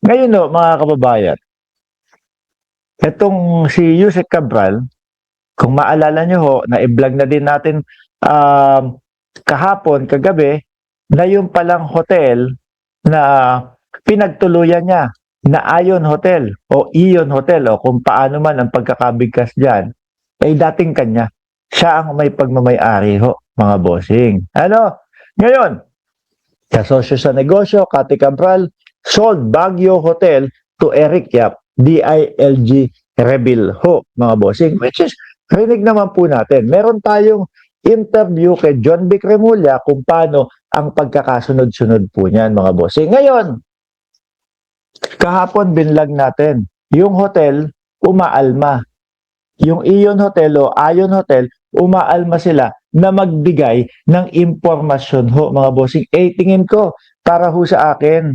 Ngayon no, mga kababayan, itong si Yusek Cabral, kung maalala nyo ho, na-vlog na din natin kahapon, kagabi, na yung palang hotel na pinagtuluyan niya na Ion Hotel o Ion Hotel o kung paano man ang pagkakabigkas dyan, ay dating kanya. Siya ang may pagmamayari ho, mga bossing. Ano? Ngayon, kasosyo sa negosyo, Cathy Cabral, sold Baguio Hotel to Eric Yap, DILG Reveal ho, mga bossing. Which is, rinig naman po natin. Meron tayong interview kay John Vic Remulla kung paano ang pagkakasunod-sunod po niyan, mga bossing. Ngayon, kahapon binlag natin, yung hotel, umaalma. Yung Ion Hotel o Ion Hotel, umaalma sila na magbigay ng impormasyon ho, mga bossing. Tingin ko, para ho sa akin,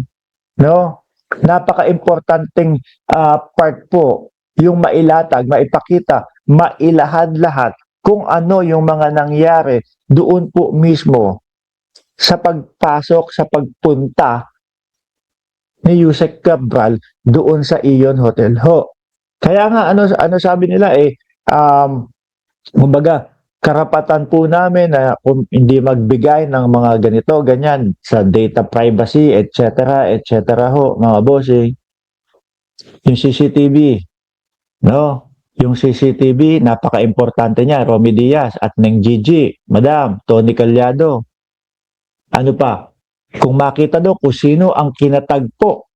no? Napaka-importanting part po, yung mailatag, maipakita, mailahad-lahat kung ano yung mga nangyari doon po mismo sa pagpasok, sa pagpunta ni Yusek Cabral doon sa Ion Hotel ho. Kaya nga ano sabi nila kumbaga karapatan po namin na kung hindi magbigay ng mga ganito ganyan sa data privacy etc. ho, mga bossing. Yung CCTV, no? Yung CCTV, napaka-importante niya, Romy Diaz at Neng Gigi, Madam, Tony Calyado. Ano pa? Kung makita do kung sino ang kinatagpo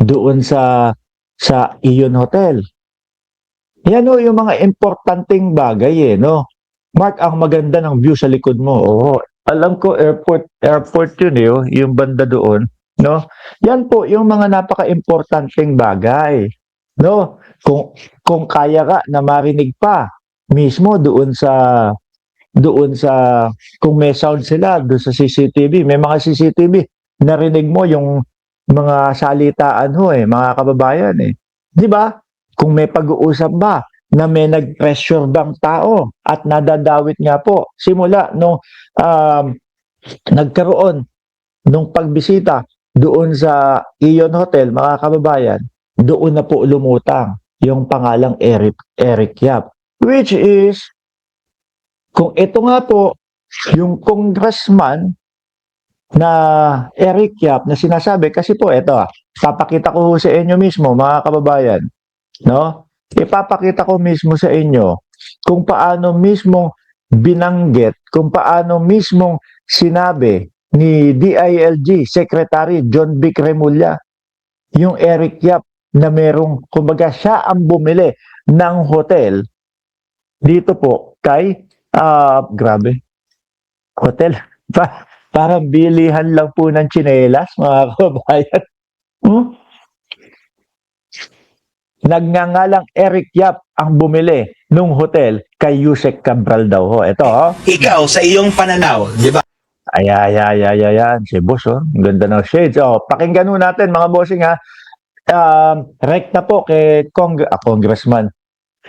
doon sa Ion Hotel. Yan o, yung mga importanteng bagay no? Mark, ang maganda ng view sa likod mo. Oo, alam ko airport yun yung banda doon, no? Yan po yung mga napaka-importanteng bagay, no? Kung kaya ka na marinig pa mismo doon sa kung may sound sila doon sa CCTV, may mga CCTV narinig mo yung mga salitaan ho mga kababayan 'di ba? Kung may pag-uusap ba na may nag-pressure bang tao at nadadawit nga po simula nung nagkaroon nung pagbisita doon sa Ion Hotel, mga kababayan, doon na po lumutang yung pangalang Eric Yap, which is kung ito nga po yung congressman na Eric Yap na sinasabi, kasi po ito papakita ko sa inyo mismo, mga kababayan, no? Ipapakita ko mismo sa inyo kung paano mismo binanggit, kung paano mismo sinabi ni DILG Secretary John Vic Remulla yung Eric Yap na merong, kumbaga siya ang bumili ng hotel dito po kay grabe, hotel parang bilihan lang po ng tsinelas, mga kababayan. Nagngangalang Eric Yap ang bumili nung hotel kay Yusek Cabral daw ho. Ito Ikaw, sa iyong pananaw, di ba? Ayan. Si boss Ang ganda ng shades. Pakinggan ho natin, mga bossing ha. Rekta po kay Congressman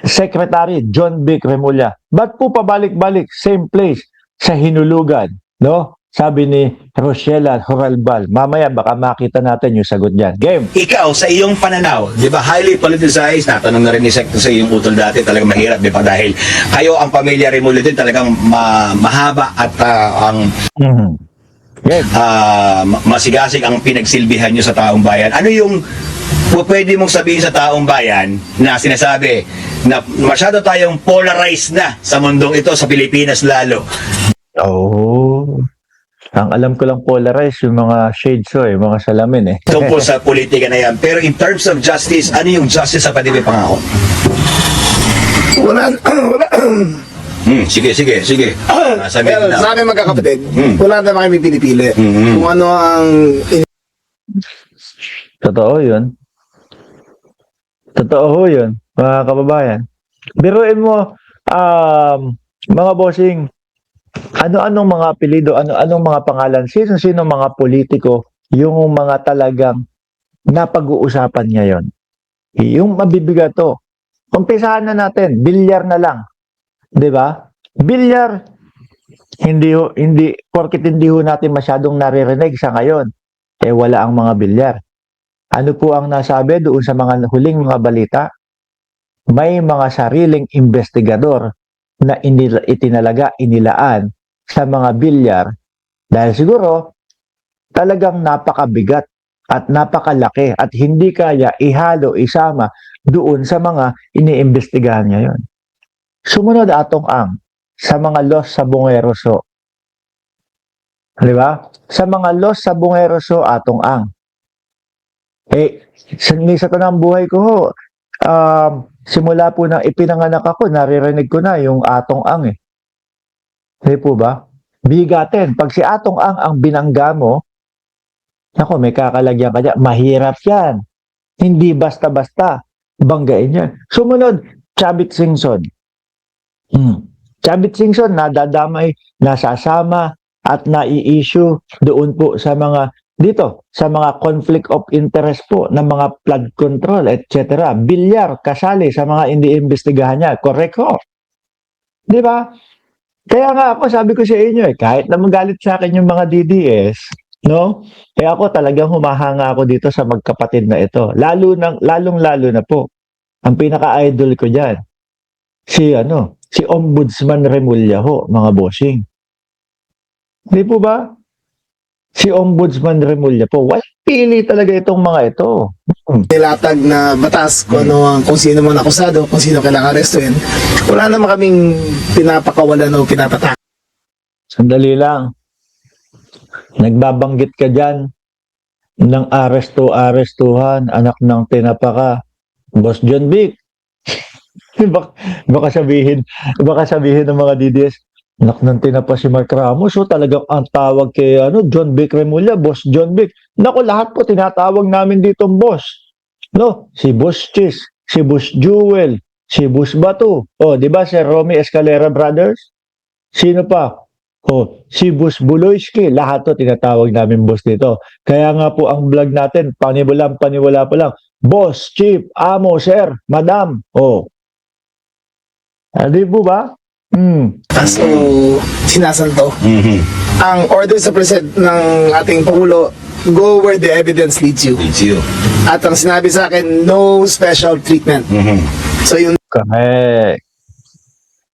Secretary John Vic Remulla. Ba't po pabalik-balik? Same place sa Hinulugan, no? Sabi ni Rochela Horalbal. Mamaya baka makita natin yung sagot dyan. Game! Ikaw, sa iyong pananaw, di ba, highly politicized, natanong na rin ni Sek sa iyong utol dati, talagang mahirap, di ba, dahil kayo, ang pamilya Remulla din, talagang mahaba at ang masigasig ang pinagsilbihan nyo sa taong bayan. Ano yung pwede mong sabihin sa taong bayan na sinasabi na masyado tayong polarized na sa mundong ito, sa Pilipinas lalo? Ang alam ko lang polarized yung mga shades mga salamin Tungkol sa politika na yan. Pero in terms of justice, ano yung justice sa pati may pangako? Wala. Sige. Sa amin magkakapatid, wala naman kami pinipili. Kung ano ang Totoo yun, mga kababayan. Biruin mo, mga bossing, ano-anong mga apelido, ano-anong mga pangalan, sino mga politiko, yung mga talagang napag-uusapan ngayon. Yung mabibigat to. Umpisahan na natin, bilyar na lang. 'Di ba? Bilyar, hindi porket hindi natin masyadong naririnig sa ngayon. Wala ang mga bilyar. Ano po ang nasabi doon sa mga huling mga balita? May mga sariling investigador na inilaan sa mga bilyar dahil siguro talagang napakabigat at napakalaki at hindi kaya ihalo, isama doon sa mga iniimbestigahan ngayon. Sumunod atong ang sa mga los sa Bungeroso. Di ba? Sa mga los sa Bungeroso atong ang. Sa tanang buhay ko ho, simula po nang ipinanganak ako, naririnig ko na yung atong ang eh. Di po ba? Bigatin. Pag si atong ang binangga mo, ako, may kakalagyan ka dyan. Mahirap yan. Hindi basta-basta banggain yan. Sumunod, Chavit Singson. Chavit Singson, nadadamay, nasasama, at nai-issue doon po sa mga, dito, sa mga conflict of interest po ng mga flood control, etc. Bilyar, kasali sa mga iniimbestigahan niya. Correct ho. Di ba? Kaya nga ako, sabi ko sa inyo kahit na magalit sa akin yung mga DDS, no? Ako talagang humahanga ako dito sa magkapatid na ito. Lalong-lalo na po. Ang pinaka-idol ko diyan si Ombudsman Remulla ho, mga bossing. Di po ba? Si Ombudsman Remulla po, pili talaga itong mga ito. Nilatag na batas kung sino man akusado, kung sino kailangan arestuin. Wala naman kaming pinapakawalan o pinapatak. Sandali lang. Nagbabanggit ka dyan ng arestuhan, anak ng tinapaka, Boss John Vic. baka sabihin ng mga DDS, anak ng tinapa si Mark Ramos, so talagang ang tawag kay John Vic Remulla, Boss John Vic. Naku, lahat po tinatawag namin dito boss. No, si Boss Chis, si Boss Jewel, si Boss Bato. Oh, di ba si Romy Escalera Brothers? Sino pa? Oh, si Boss Buloyski. Lahat to tinatawag namin boss dito. Kaya nga po ang vlog natin, paniwala pa lang. Boss, Chief, Amo, Sir, Madam. Oh. Di po ba? So, sinasanto. Mhm. Ang order sa president ng ating Pangulo, go where the evidence leads you. It's you. At ang sinabi sa akin, no special treatment. Mhm. So yun, Correct.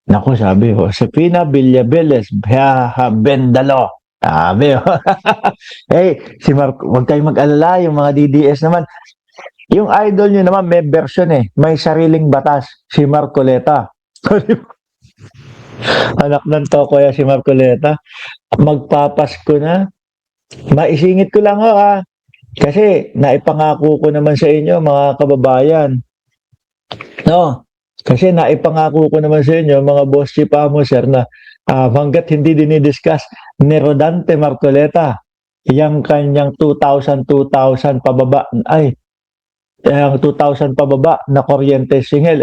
Naku, sabi ho, Josefina Villabeles, Bendalo. Sabi ho. Si Marco, huwag kayong mag-alala, yung mga DDS naman. Yung idol nyo naman, may version may sariling batas, si Marcoleta. Anak ng Tokoya si Marcoleta. Magpapasko na. Maisingit ko lang ho kasi naipangako ko naman sa inyo mga kababayan. No? Kasi naipangako ko naman sa inyo mga boss chief amo sir na hanggat hindi dinidiscuss ni Rodante Marcoleta yung kanyang 2,000 pababa ang 2,000 pababa na kuryente singil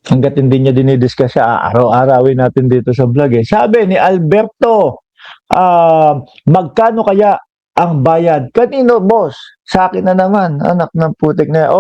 hanggat hindi niya dinidiscuss siya, araw-arawin natin dito sa vlog Sabi ni Alberto, magkano kaya ang bayad? Kanino, boss? Sa akin na naman, anak ng putik na